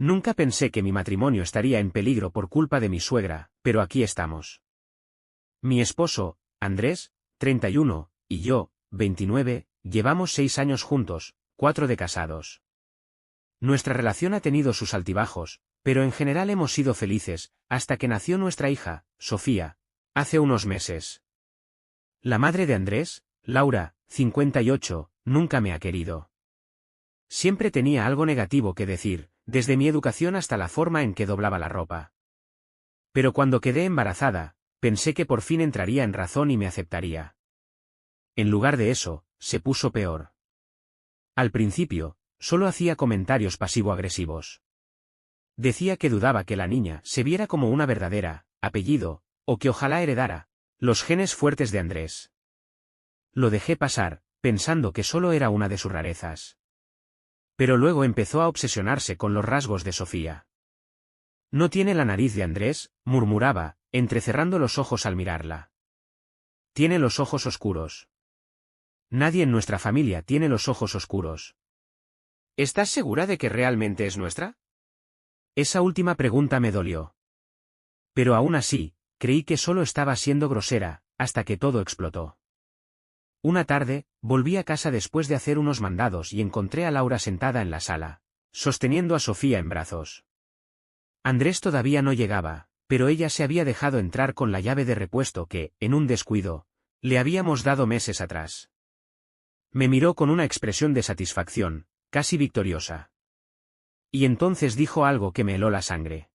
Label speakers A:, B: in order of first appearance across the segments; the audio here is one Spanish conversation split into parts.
A: Nunca pensé que mi matrimonio estaría en peligro por culpa de mi suegra, pero aquí estamos. Mi esposo, Andrés, 31, y yo, 29, llevamos 6 años juntos, 4 de casados. Nuestra relación ha tenido sus altibajos, pero en general hemos sido felices, hasta que nació nuestra hija, Sofía, hace unos meses. La madre de Andrés, Laura, 58, nunca me ha querido. Siempre tenía algo negativo que decir, desde mi educación hasta la forma en que doblaba la ropa. Pero cuando quedé embarazada, pensé que por fin entraría en razón y me aceptaría. En lugar de eso, se puso peor. Al principio, solo hacía comentarios pasivo-agresivos. Decía que dudaba que la niña se viera como una verdadera, apellido, o que ojalá heredara los genes fuertes de Andrés. Lo dejé pasar, pensando que solo era una de sus rarezas. Pero luego empezó a obsesionarse con los rasgos de Sofía. No tiene la nariz de Andrés, murmuraba, entrecerrando los ojos al mirarla. Tiene los ojos oscuros. Nadie en nuestra familia tiene los ojos oscuros. ¿Estás segura de que realmente es nuestra? Esa última pregunta me dolió. Pero aún así, creí que solo estaba siendo grosera, hasta que todo explotó. Una tarde, volví a casa después de hacer unos mandados y encontré a Laura sentada en la sala, sosteniendo a Sofía en brazos. Andrés todavía no llegaba, pero ella se había dejado entrar con la llave de repuesto que, en un descuido, le habíamos dado meses atrás. Me miró con una expresión de satisfacción, casi victoriosa. Y entonces dijo algo que me heló la sangre.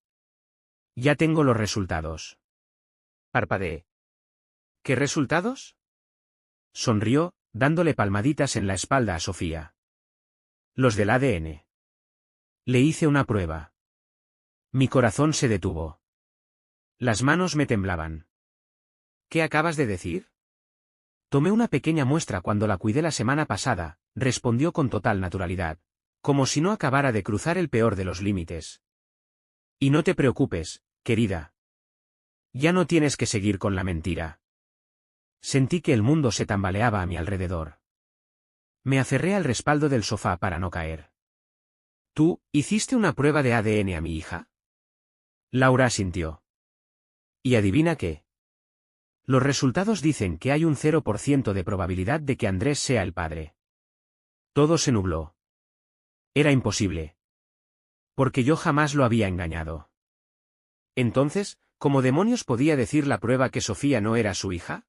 A: Ya tengo los resultados. Parpadeé. ¿Qué resultados? Sonrió, dándole palmaditas en la espalda a Sofía. Los del ADN. Le hice una prueba. Mi corazón se detuvo. Las manos me temblaban. ¿Qué acabas de decir? Tomé una pequeña muestra cuando la cuidé la semana pasada, respondió con total naturalidad, como si no acabara de cruzar el peor de los límites. Y no te preocupes, querida. Ya no tienes que seguir con la mentira. Sentí que el mundo se tambaleaba a mi alrededor. Me aferré al respaldo del sofá para no caer. ¿Tú, hiciste una prueba de ADN a mi hija? Laura asintió. ¿Y adivina qué? Los resultados dicen que hay un 0% de probabilidad de que Andrés sea el padre. Todo se nubló. Era imposible. Porque yo jamás lo había engañado. Entonces, ¿cómo demonios podía decir la prueba que Sofía no era su hija?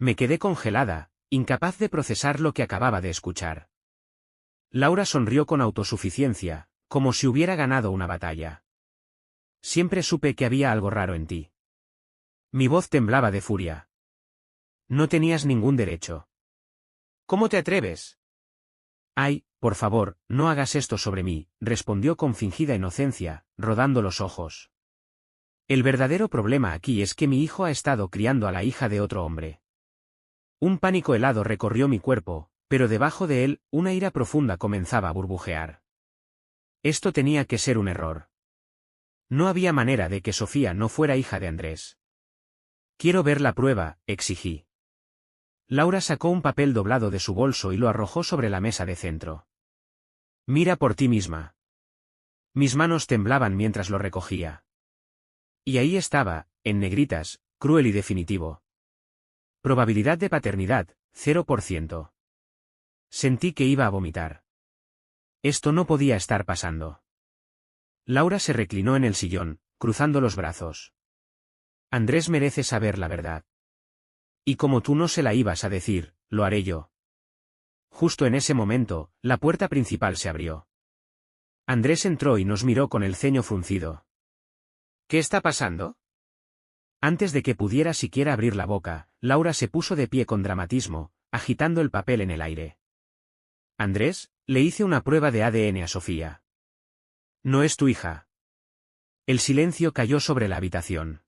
A: Me quedé congelada, incapaz de procesar lo que acababa de escuchar. Laura sonrió con autosuficiencia, como si hubiera ganado una batalla. Siempre supe que había algo raro en ti. Mi voz temblaba de furia. No tenías ningún derecho. ¿Cómo te atreves? Ay, por favor, no hagas esto sobre mí, respondió con fingida inocencia, rodando los ojos. El verdadero problema aquí es que mi hijo ha estado criando a la hija de otro hombre. Un pánico helado recorrió mi cuerpo, pero debajo de él, una ira profunda comenzaba a burbujear. Esto tenía que ser un error. No había manera de que Sofía no fuera hija de Andrés. Quiero ver la prueba, exigí. Laura sacó un papel doblado de su bolso y lo arrojó sobre la mesa de centro. Mira por ti misma. Mis manos temblaban mientras lo recogía. Y ahí estaba, en negritas, cruel y definitivo. Probabilidad de paternidad, 0%. Sentí que iba a vomitar. Esto no podía estar pasando. Laura se reclinó en el sillón, cruzando los brazos. Andrés merece saber la verdad. Y como tú no se la ibas a decir, lo haré yo. Justo en ese momento, la puerta principal se abrió. Andrés entró y nos miró con el ceño fruncido. ¿Qué está pasando? Antes de que pudiera siquiera abrir la boca, Laura se puso de pie con dramatismo, agitando el papel en el aire. Andrés, le hice una prueba de ADN a Sofía. No es tu hija. El silencio cayó sobre la habitación.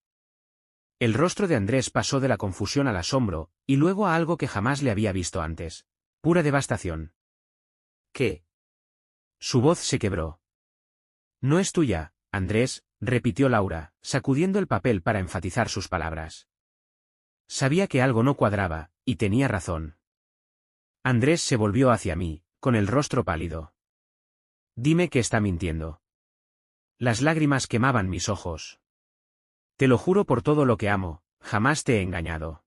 A: El rostro de Andrés pasó de la confusión al asombro, y luego a algo que jamás le había visto antes. Pura devastación. ¿Qué? Su voz se quebró. No es tuya, Andrés, repitió Laura, sacudiendo el papel para enfatizar sus palabras. Sabía que algo no cuadraba, y tenía razón. Andrés se volvió hacia mí, con el rostro pálido. Dime que está mintiendo. Las lágrimas quemaban mis ojos. Te lo juro por todo lo que amo, jamás te he engañado.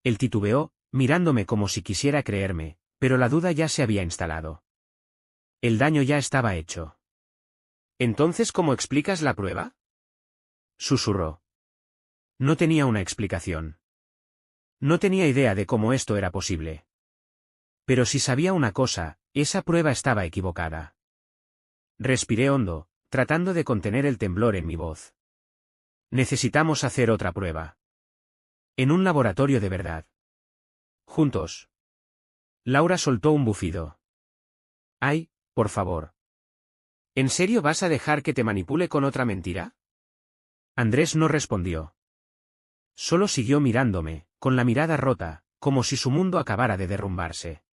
A: Él titubeó, mirándome como si quisiera creerme, pero la duda ya se había instalado. El daño ya estaba hecho. ¿Entonces cómo explicas la prueba? Susurró. No tenía una explicación. No tenía idea de cómo esto era posible. Pero si sabía una cosa, esa prueba estaba equivocada. Respiré hondo, tratando de contener el temblor en mi voz. Necesitamos hacer otra prueba. En un laboratorio de verdad. Juntos. Laura soltó un bufido. Ay, por favor. ¿En serio vas a dejar que te manipule con otra mentira? Andrés no respondió. Solo siguió mirándome, con la mirada rota, como si su mundo acabara de derrumbarse.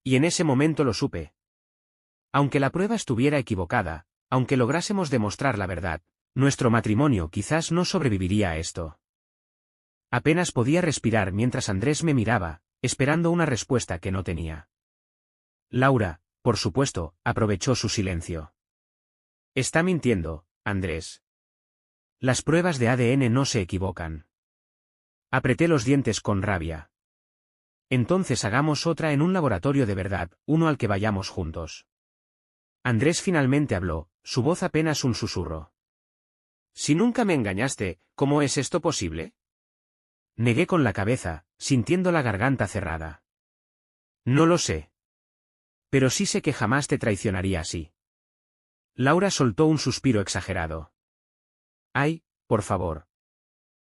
A: Y en ese momento lo supe. Aunque la prueba estuviera equivocada, aunque lográsemos demostrar la verdad, nuestro matrimonio quizás no sobreviviría a esto. Apenas podía respirar mientras Andrés me miraba, esperando una respuesta que no tenía. Laura, por supuesto, aprovechó su silencio. Está mintiendo, Andrés. Las pruebas de ADN no se equivocan. Apreté los dientes con rabia. Entonces hagamos otra en un laboratorio de verdad, uno al que vayamos juntos. Andrés finalmente habló, su voz apenas un susurro. Si nunca me engañaste, ¿cómo es esto posible? Negué con la cabeza, sintiendo la garganta cerrada. No lo sé. Pero sí sé que jamás te traicionaría así. Laura soltó un suspiro exagerado. Ay, por favor.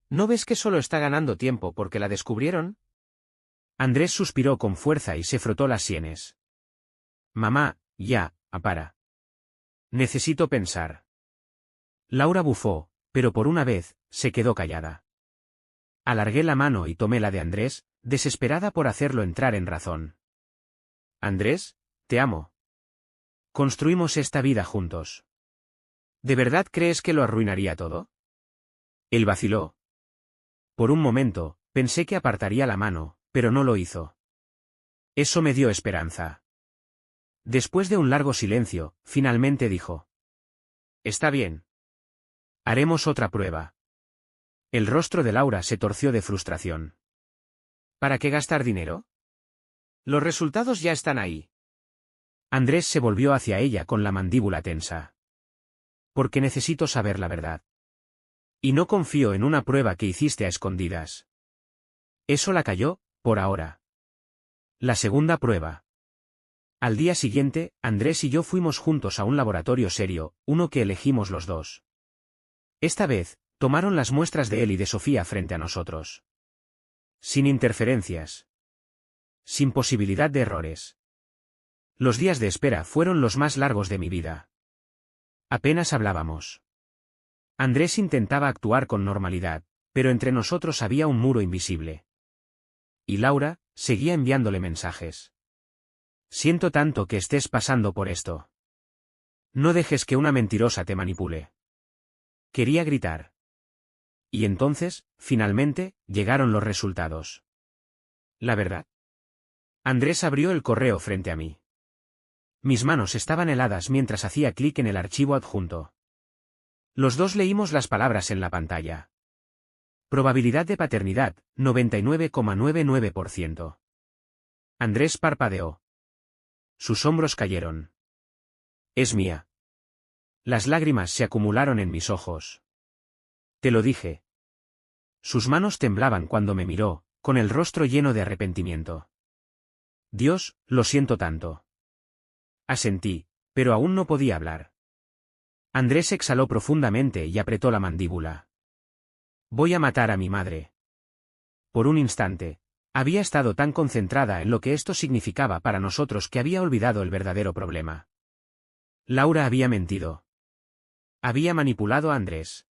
A: ¿No ves que solo está ganando tiempo porque la descubrieron? Andrés suspiró con fuerza y se frotó las sienes. Mamá, ya, para. Necesito pensar. Laura bufó, pero por una vez, se quedó callada. Alargué la mano y tomé la de Andrés, desesperada por hacerlo entrar en razón. Andrés, te amo. Construimos esta vida juntos. ¿De verdad crees que lo arruinaría todo? Él vaciló. Por un momento, pensé que apartaría la mano, pero no lo hizo. Eso me dio esperanza. Después de un largo silencio, finalmente dijo. Está bien. Haremos otra prueba. El rostro de Laura se torció de frustración. ¿Para qué gastar dinero? Los resultados ya están ahí. Andrés se volvió hacia ella con la mandíbula tensa. Porque necesito saber la verdad. Y no confío en una prueba que hiciste a escondidas. Eso la calló, por ahora. La segunda prueba. Al día siguiente, Andrés y yo fuimos juntos a un laboratorio serio, uno que elegimos los dos. Esta vez, tomaron las muestras de él y de Sofía frente a nosotros. Sin interferencias. Sin posibilidad de errores. Los días de espera fueron los más largos de mi vida. Apenas hablábamos. Andrés intentaba actuar con normalidad, pero entre nosotros había un muro invisible. Y Laura, seguía enviándole mensajes. Siento tanto que estés pasando por esto. No dejes que una mentirosa te manipule. Quería gritar. Y entonces, finalmente, llegaron los resultados. La verdad. Andrés abrió el correo frente a mí. Mis manos estaban heladas mientras hacía clic en el archivo adjunto. Los dos leímos las palabras en la pantalla. Probabilidad de paternidad, 99,99%. Andrés parpadeó. Sus hombros cayeron. Es mía. Las lágrimas se acumularon en mis ojos. Te lo dije. Sus manos temblaban cuando me miró, con el rostro lleno de arrepentimiento. Dios, lo siento tanto. Asentí, pero aún no podía hablar. Andrés exhaló profundamente y apretó la mandíbula. Voy a matar a mi madre. Por un instante, había estado tan concentrada en lo que esto significaba para nosotros que había olvidado el verdadero problema. Laura había mentido. Había manipulado a Andrés.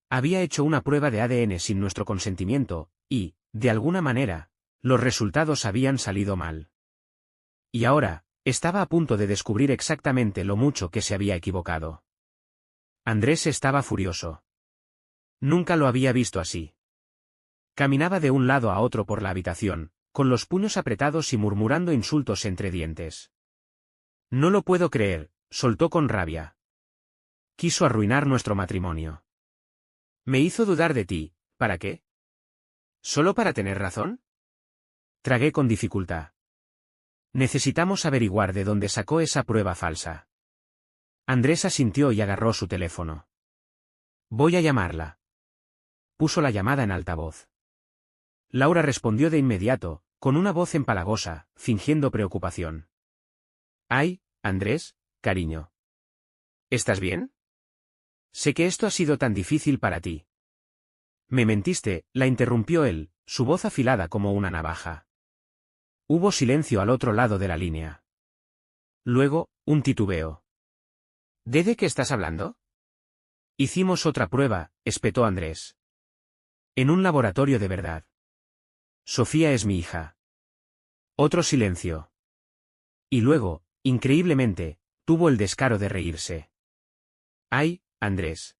A: Había hecho una prueba de ADN sin nuestro consentimiento, y, de alguna manera, los resultados habían salido mal. Y ahora, estaba a punto de descubrir exactamente lo mucho que se había equivocado. Andrés estaba furioso. Nunca lo había visto así. Caminaba de un lado a otro por la habitación, con los puños apretados y murmurando insultos entre dientes. No lo puedo creer, soltó con rabia. Quiso arruinar nuestro matrimonio. Me hizo dudar de ti, ¿para qué? ¿Solo para tener razón? Tragué con dificultad. Necesitamos averiguar de dónde sacó esa prueba falsa. Andrés asintió y agarró su teléfono. Voy a llamarla. Puso la llamada en altavoz. Laura respondió de inmediato, con una voz empalagosa, fingiendo preocupación. Ay, Andrés, cariño. ¿Estás bien? Sé que esto ha sido tan difícil para ti. Me mentiste, la interrumpió él, su voz afilada como una navaja. Hubo silencio al otro lado de la línea. Luego, un titubeo. ¿De qué estás hablando? Hicimos otra prueba, espetó Andrés. En un laboratorio de verdad. Sofía es mi hija. Otro silencio. Y luego, increíblemente, tuvo el descaro de reírse. Ay, Andrés.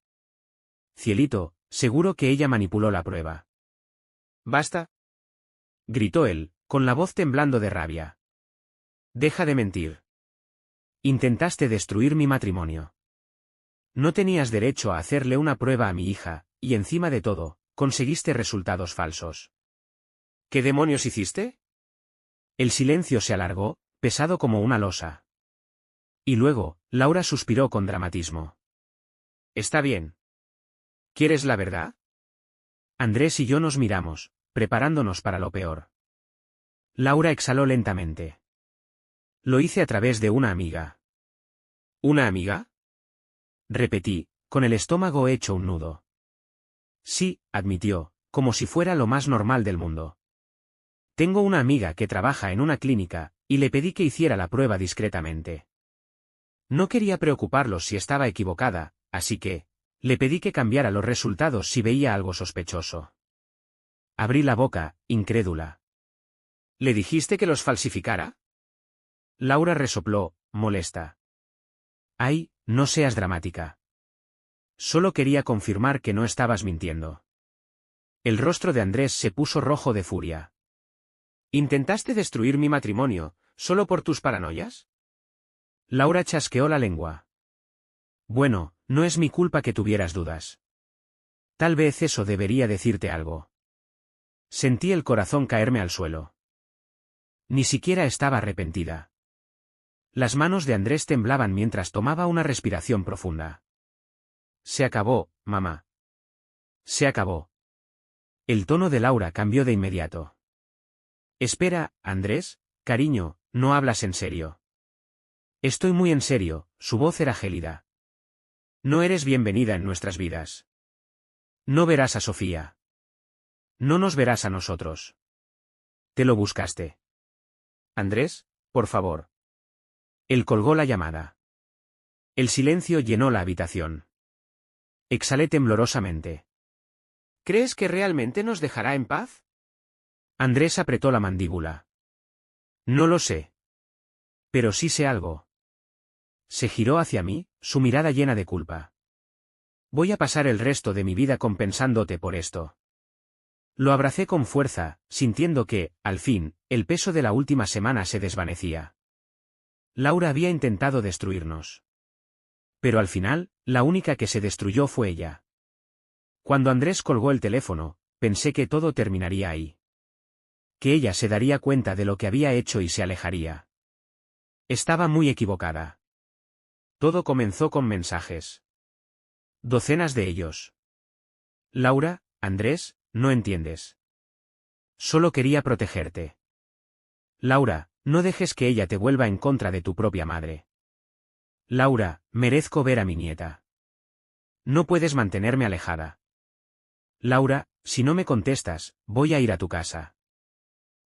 A: Cielito, seguro que ella manipuló la prueba. Basta. Gritó él, con la voz temblando de rabia. Deja de mentir. Intentaste destruir mi matrimonio. No tenías derecho a hacerle una prueba a mi hija, y encima de todo, conseguiste resultados falsos. ¿Qué demonios hiciste? El silencio se alargó, pesado como una losa. Y luego, Laura suspiró con dramatismo. Está bien. ¿Quieres la verdad? Andrés y yo nos miramos, preparándonos para lo peor. Laura exhaló lentamente. Lo hice a través de una amiga. ¿Una amiga? Repetí, con el estómago hecho un nudo. Sí, admitió, como si fuera lo más normal del mundo. Tengo una amiga que trabaja en una clínica, y le pedí que hiciera la prueba discretamente. No quería preocuparlos si estaba equivocada, así que, le pedí que cambiara los resultados si veía algo sospechoso. Abrí la boca, incrédula. ¿Le dijiste que los falsificara? Laura resopló, molesta. Ay, no seas dramática. Solo quería confirmar que no estabas mintiendo. El rostro de Andrés se puso rojo de furia. ¿Intentaste destruir mi matrimonio, solo por tus paranoias? Laura chasqueó la lengua. Bueno, no es mi culpa que tuvieras dudas. Tal vez eso debería decirte algo. Sentí el corazón caerme al suelo. Ni siquiera estaba arrepentida. Las manos de Andrés temblaban mientras tomaba una respiración profunda. Se acabó, mamá. Se acabó. El tono de Laura cambió de inmediato. Espera, Andrés, cariño, no hablas en serio. Estoy muy en serio, su voz era gélida. No eres bienvenida en nuestras vidas. No verás a Sofía. No nos verás a nosotros. Te lo buscaste. Andrés, por favor. Él colgó la llamada. El silencio llenó la habitación. Exhalé temblorosamente. ¿Crees que realmente nos dejará en paz? Andrés apretó la mandíbula. No lo sé. Pero sí sé algo. Se giró hacia mí, su mirada llena de culpa. Voy a pasar el resto de mi vida compensándote por esto. Lo abracé con fuerza, sintiendo que, al fin, el peso de la última semana se desvanecía. Laura había intentado destruirnos. Pero al final, la única que se destruyó fue ella. Cuando Andrés colgó el teléfono, pensé que todo terminaría ahí. Que ella se daría cuenta de lo que había hecho y se alejaría. Estaba muy equivocada. Todo comenzó con mensajes. Docenas de ellos. Laura, Andrés, no entiendes. Solo quería protegerte. Laura, no dejes que ella te vuelva en contra de tu propia madre. Laura, merezco ver a mi nieta. No puedes mantenerme alejada. Laura, si no me contestas, voy a ir a tu casa.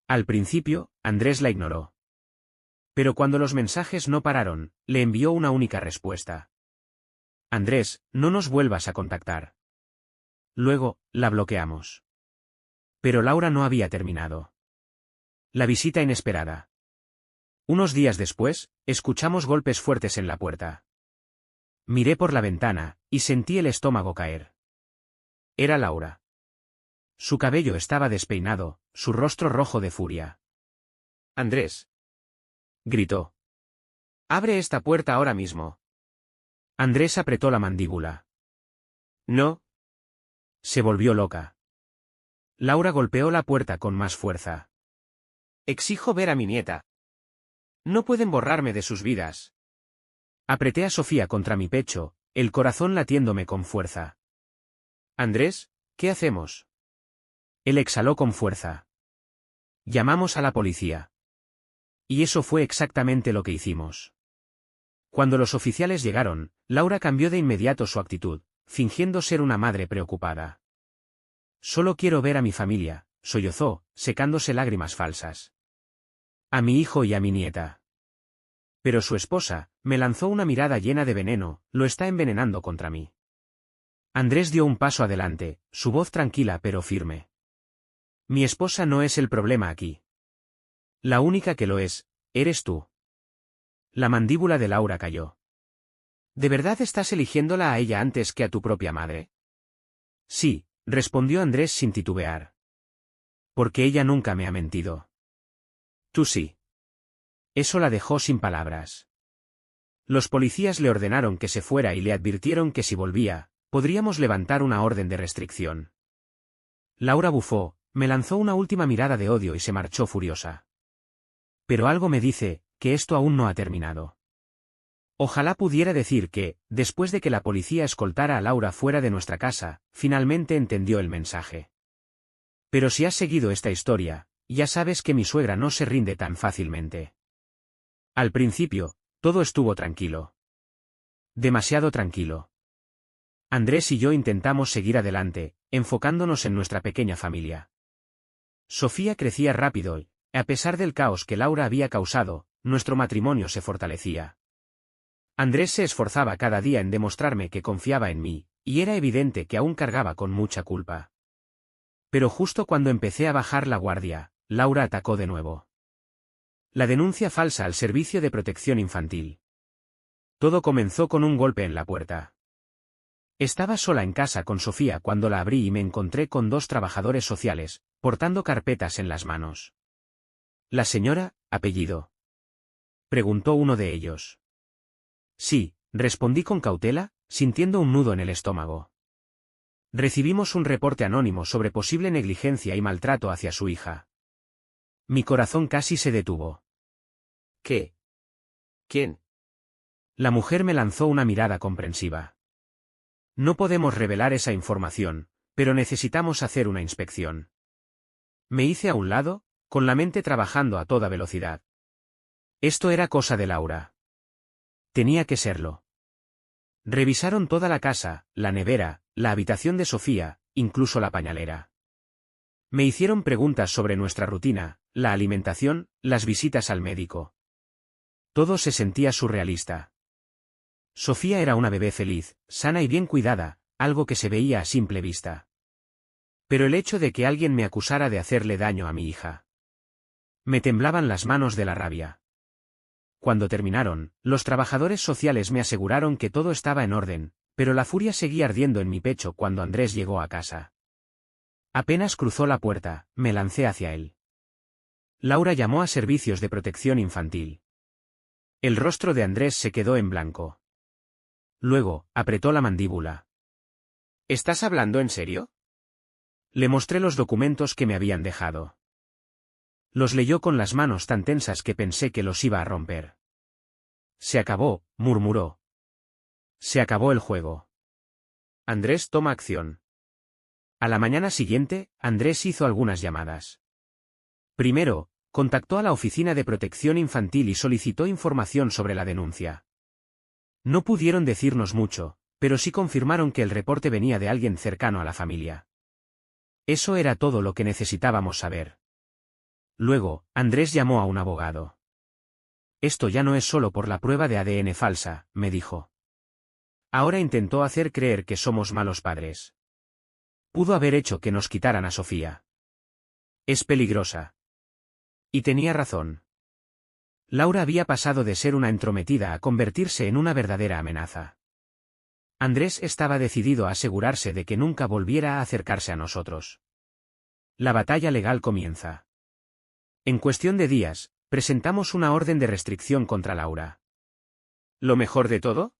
A: Al principio, Andrés la ignoró. Pero cuando los mensajes no pararon, le envió una única respuesta. Andrés, no nos vuelvas a contactar. Luego, la bloqueamos. Pero Laura no había terminado. La visita inesperada. Unos días después, escuchamos golpes fuertes en la puerta. Miré por la ventana, y sentí el estómago caer. Era Laura. Su cabello estaba despeinado, su rostro rojo de furia. Andrés. Gritó. Abre esta puerta ahora mismo. Andrés apretó la mandíbula. No. Se volvió loca. Laura golpeó la puerta con más fuerza. Exijo ver a mi nieta. No pueden borrarme de sus vidas. Apreté a Sofía contra mi pecho, el corazón latiéndome con fuerza. Andrés, ¿qué hacemos? Él exhaló con fuerza. Llamamos a la policía. Y eso fue exactamente lo que hicimos. Cuando los oficiales llegaron, Laura cambió de inmediato su actitud, fingiendo ser una madre preocupada. Solo quiero ver a mi familia, sollozó, secándose lágrimas falsas. A mi hijo y a mi nieta. Pero su esposa, me lanzó una mirada llena de veneno, lo está envenenando contra mí. Andrés dio un paso adelante, su voz tranquila pero firme. Mi esposa no es el problema aquí. La única que lo es, eres tú. La mandíbula de Laura cayó. ¿De verdad estás eligiéndola a ella antes que a tu propia madre? Sí, respondió Andrés sin titubear. Porque ella nunca me ha mentido. Tú sí. Eso la dejó sin palabras. Los policías le ordenaron que se fuera y le advirtieron que si volvía, podríamos levantar una orden de restricción. Laura bufó, me lanzó una última mirada de odio y se marchó furiosa. Pero algo me dice, que esto aún no ha terminado. Ojalá pudiera decir que, después de que la policía escoltara a Laura fuera de nuestra casa, finalmente entendió el mensaje. Pero si has seguido esta historia, ya sabes que mi suegra no se rinde tan fácilmente. Al principio, todo estuvo tranquilo. Demasiado tranquilo. Andrés y yo intentamos seguir adelante, enfocándonos en nuestra pequeña familia. Sofía crecía rápido y, a pesar del caos que Laura había causado, nuestro matrimonio se fortalecía. Andrés se esforzaba cada día en demostrarme que confiaba en mí, y era evidente que aún cargaba con mucha culpa. Pero justo cuando empecé a bajar la guardia, Laura atacó de nuevo. La denuncia falsa al Servicio de Protección Infantil. Todo comenzó con un golpe en la puerta. Estaba sola en casa con Sofía cuando la abrí y me encontré con dos trabajadores sociales, portando carpetas en las manos. ¿La señora, apellido?, preguntó uno de ellos. Sí, respondí con cautela, sintiendo un nudo en el estómago. Recibimos un reporte anónimo sobre posible negligencia y maltrato hacia su hija. Mi corazón casi se detuvo. ¿Qué? ¿Quién? La mujer me lanzó una mirada comprensiva. No podemos revelar esa información, pero necesitamos hacer una inspección. Me hice a un lado, con la mente trabajando a toda velocidad. Esto era cosa de Laura. Tenía que serlo. Revisaron toda la casa, la nevera, la habitación de Sofía, incluso la pañalera. Me hicieron preguntas sobre nuestra rutina, la alimentación, las visitas al médico. Todo se sentía surrealista. Sofía era una bebé feliz, sana y bien cuidada, algo que se veía a simple vista. Pero el hecho de que alguien me acusara de hacerle daño a mi hija. Me temblaban las manos de la rabia. Cuando terminaron, los trabajadores sociales me aseguraron que todo estaba en orden, pero la furia seguía ardiendo en mi pecho cuando Andrés llegó a casa. Apenas cruzó la puerta, me lancé hacia él. Laura llamó a Servicios de Protección Infantil. El rostro de Andrés se quedó en blanco. Luego, apretó la mandíbula. ¿Estás hablando en serio? Le mostré los documentos que me habían dejado. Los leyó con las manos tan tensas que pensé que los iba a romper. Se acabó, murmuró. Se acabó el juego. Andrés toma acción. A la mañana siguiente, Andrés hizo algunas llamadas. Primero, contactó a la Oficina de Protección Infantil y solicitó información sobre la denuncia. No pudieron decirnos mucho, pero sí confirmaron que el reporte venía de alguien cercano a la familia. Eso era todo lo que necesitábamos saber. Luego, Andrés llamó a un abogado. Esto ya no es solo por la prueba de ADN falsa, me dijo. Ahora intentó hacer creer que somos malos padres. Pudo haber hecho que nos quitaran a Sofía. Es peligrosa. Y tenía razón. Laura había pasado de ser una entrometida a convertirse en una verdadera amenaza. Andrés estaba decidido a asegurarse de que nunca volviera a acercarse a nosotros. La batalla legal comienza. En cuestión de días, presentamos una orden de restricción contra Laura. ¿Lo mejor de todo?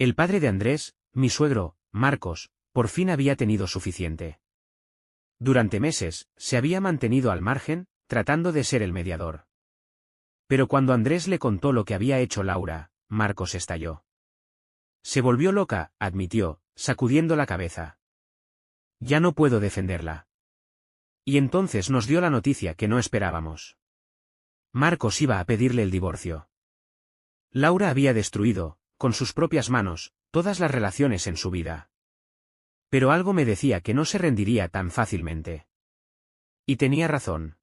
A: El padre de Andrés, mi suegro, Marcos, por fin había tenido suficiente. Durante meses, se había mantenido al margen, tratando de ser el mediador. Pero cuando Andrés le contó lo que había hecho Laura, Marcos estalló. Se volvió loca, admitió, sacudiendo la cabeza. Ya no puedo defenderla. Y entonces nos dio la noticia que no esperábamos. Marcos iba a pedirle el divorcio. Laura había destruido, con sus propias manos, todas las relaciones en su vida. Pero algo me decía que no se rendiría tan fácilmente. Y tenía razón.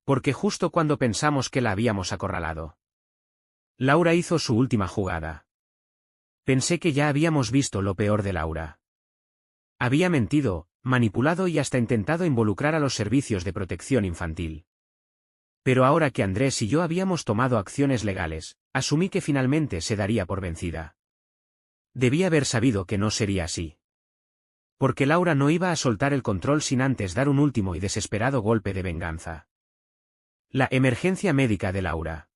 A: Porque justo cuando pensamos que la habíamos acorralado, Laura hizo su última jugada. Pensé que ya habíamos visto lo peor de Laura. Había mentido, manipulado y hasta intentado involucrar a los servicios de protección infantil. Pero ahora que Andrés y yo habíamos tomado acciones legales, asumí que finalmente se daría por vencida. Debía haber sabido que no sería así. Porque Laura no iba a soltar el control sin antes dar un último y desesperado golpe de venganza. La emergencia médica de Laura.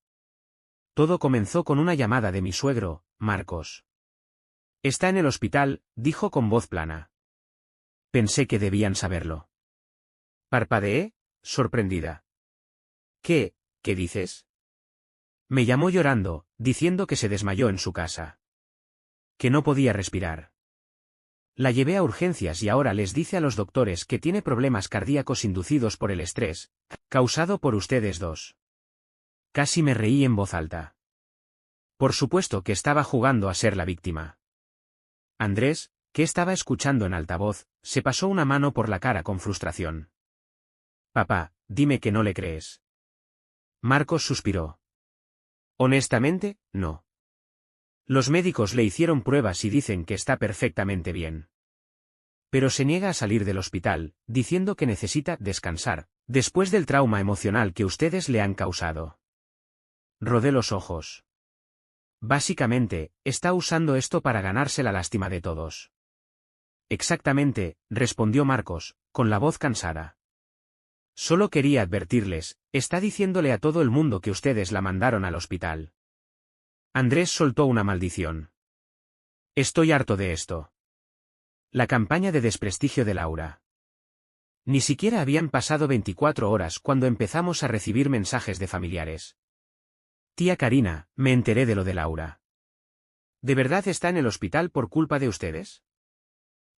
A: Todo comenzó con una llamada de mi suegro, Marcos. Está en el hospital, dijo con voz plana. Pensé que debían saberlo. Parpadeé, sorprendida. ¿Qué dices? Me llamó llorando, diciendo que se desmayó en su casa. Que no podía respirar. La llevé a urgencias y ahora les dice a los doctores que tiene problemas cardíacos inducidos por el estrés, causado por ustedes dos. Casi me reí en voz alta. Por supuesto que estaba jugando a ser la víctima. Andrés, que estaba escuchando en altavoz, se pasó una mano por la cara con frustración. Papá, dime que no le crees. Marcos suspiró. Honestamente, no. Los médicos le hicieron pruebas y dicen que está perfectamente bien. Pero se niega a salir del hospital, diciendo que necesita descansar, después del trauma emocional que ustedes le han causado. Rodé los ojos. Básicamente, está usando esto para ganarse la lástima de todos. Exactamente, respondió Marcos, con la voz cansada. Solo quería advertirles, está diciéndole a todo el mundo que ustedes la mandaron al hospital. Andrés soltó una maldición. Estoy harto de esto. La campaña de desprestigio de Laura. Ni siquiera habían pasado 24 horas cuando empezamos a recibir mensajes de familiares. Tía Karina, me enteré de lo de Laura. ¿De verdad está en el hospital por culpa de ustedes?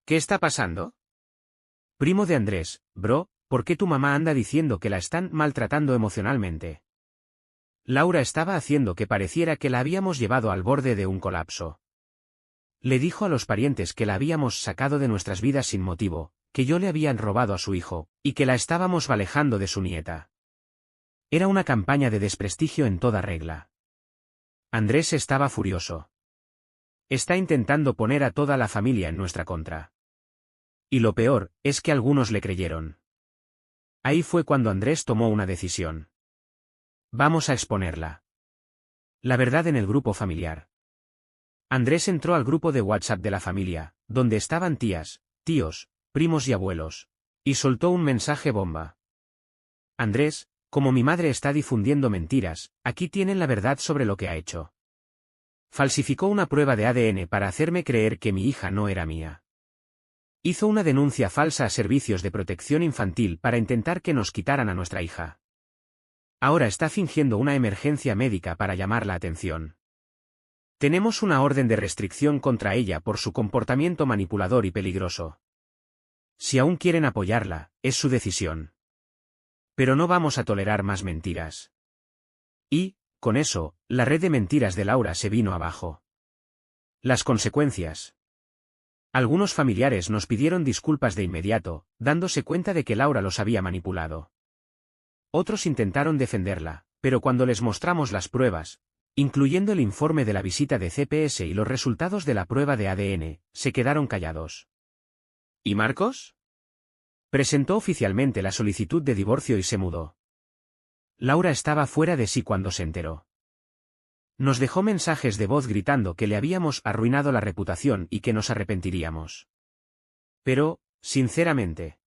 A: ¿Qué está pasando? Primo de Andrés, bro, ¿por qué tu mamá anda diciendo que la están maltratando emocionalmente? Laura estaba haciendo que pareciera que la habíamos llevado al borde de un colapso. Le dijo a los parientes que la habíamos sacado de nuestras vidas sin motivo, que yo le habían robado a su hijo, y que la estábamos alejando de su nieta. Era una campaña de desprestigio en toda regla. Andrés estaba furioso. Está intentando poner a toda la familia en nuestra contra. Y lo peor, es que algunos le creyeron. Ahí fue cuando Andrés tomó una decisión. Vamos a exponerla. La verdad en el grupo familiar. Andrés entró al grupo de WhatsApp de la familia, donde estaban tías, tíos, primos y abuelos, y soltó un mensaje bomba. Andrés, como mi madre está difundiendo mentiras, aquí tienen la verdad sobre lo que ha hecho. Falsificó una prueba de ADN para hacerme creer que mi hija no era mía. Hizo una denuncia falsa a servicios de protección infantil para intentar que nos quitaran a nuestra hija. Ahora está fingiendo una emergencia médica para llamar la atención. Tenemos una orden de restricción contra ella por su comportamiento manipulador y peligroso. Si aún quieren apoyarla, es su decisión. Pero no vamos a tolerar más mentiras. Y, con eso, la red de mentiras de Laura se vino abajo. Las consecuencias. Algunos familiares nos pidieron disculpas de inmediato, dándose cuenta de que Laura los había manipulado. Otros intentaron defenderla, pero cuando les mostramos las pruebas, incluyendo el informe de la visita de CPS y los resultados de la prueba de ADN, se quedaron callados. ¿Y Marcos? Presentó oficialmente la solicitud de divorcio y se mudó. Laura estaba fuera de sí cuando se enteró. Nos dejó mensajes de voz gritando que le habíamos arruinado la reputación y que nos arrepentiríamos. Pero, sinceramente,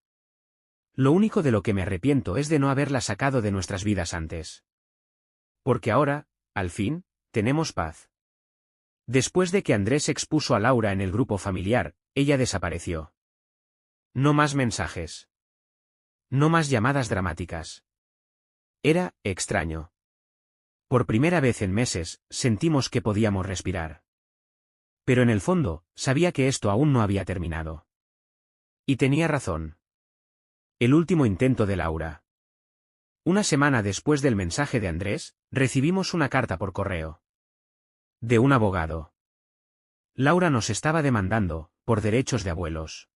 A: lo único de lo que me arrepiento es de no haberla sacado de nuestras vidas antes. Porque ahora, al fin, tenemos paz. Después de que Andrés expuso a Laura en el grupo familiar, ella desapareció. No más mensajes. No más llamadas dramáticas. Era extraño. Por primera vez en meses, sentimos que podíamos respirar. Pero en el fondo, sabía que esto aún no había terminado. Y tenía razón. El último intento de Laura. Una semana después del mensaje de Andrés, recibimos una carta por correo. De un abogado. Laura nos estaba demandando, por derechos de abuelos.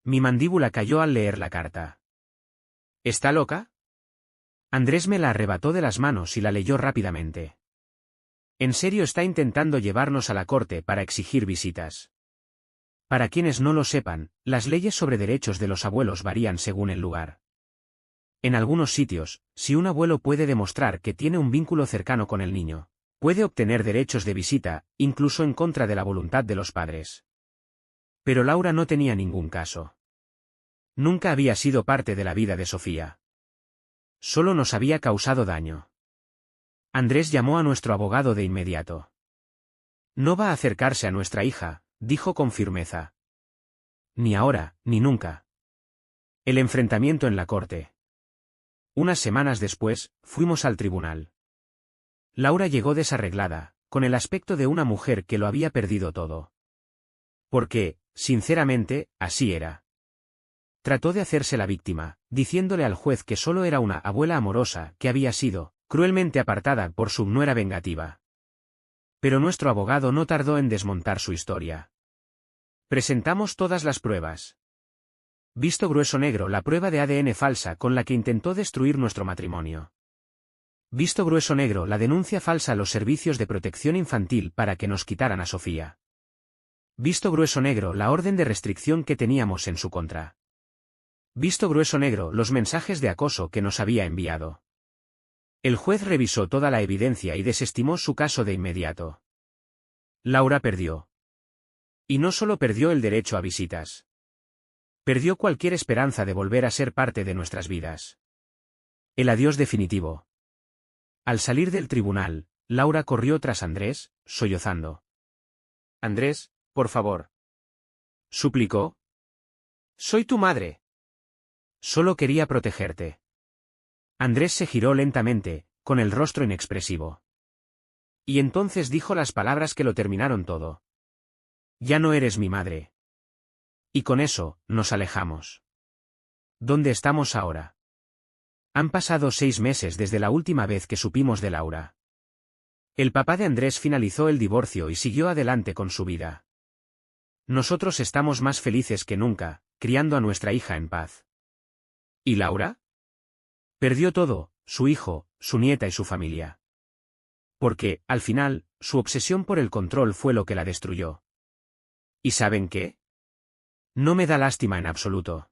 A: Mi mandíbula cayó al leer la carta. ¿Está loca? Andrés me la arrebató de las manos y la leyó rápidamente. En serio está intentando llevarnos a la corte para exigir visitas. Para quienes no lo sepan, las leyes sobre derechos de los abuelos varían según el lugar. En algunos sitios, si un abuelo puede demostrar que tiene un vínculo cercano con el niño, puede obtener derechos de visita, incluso en contra de la voluntad de los padres. Pero Laura no tenía ningún caso. Nunca había sido parte de la vida de Sofía. Solo nos había causado daño. Andrés llamó a nuestro abogado de inmediato. No va a acercarse a nuestra hija, dijo con firmeza. Ni ahora, ni nunca. El enfrentamiento en la corte. Unas semanas después, fuimos al tribunal. Laura llegó desarreglada, con el aspecto de una mujer que lo había perdido todo. Porque, sinceramente, así era. Trató de hacerse la víctima, diciéndole al juez que solo era una abuela amorosa que había sido cruelmente apartada por su nuera vengativa. Pero nuestro abogado no tardó en desmontar su historia. Presentamos todas las pruebas. Visto grueso negro, la prueba de ADN falsa con la que intentó destruir nuestro matrimonio. Visto grueso negro, la denuncia falsa a los servicios de protección infantil para que nos quitaran a Sofía. Visto grueso negro, la orden de restricción que teníamos en su contra. Visto grueso negro, los mensajes de acoso que nos había enviado. El juez revisó toda la evidencia y desestimó su caso de inmediato. Laura perdió. Y no solo perdió el derecho a visitas. Perdió cualquier esperanza de volver a ser parte de nuestras vidas. El adiós definitivo. Al salir del tribunal, Laura corrió tras Andrés, sollozando. Andrés, por favor. Suplicó. Soy tu madre. Solo quería protegerte. Andrés se giró lentamente, con el rostro inexpresivo. Y entonces dijo las palabras que lo terminaron todo. Ya no eres mi madre. Y con eso, nos alejamos. ¿Dónde estamos ahora? Han pasado 6 meses desde la última vez que supimos de Laura. El papá de Andrés finalizó el divorcio y siguió adelante con su vida. Nosotros estamos más felices que nunca, criando a nuestra hija en paz. ¿Y Laura? Perdió todo, su hijo, su nieta y su familia. Porque, al final, su obsesión por el control fue lo que la destruyó. ¿Y saben qué? No me da lástima en absoluto.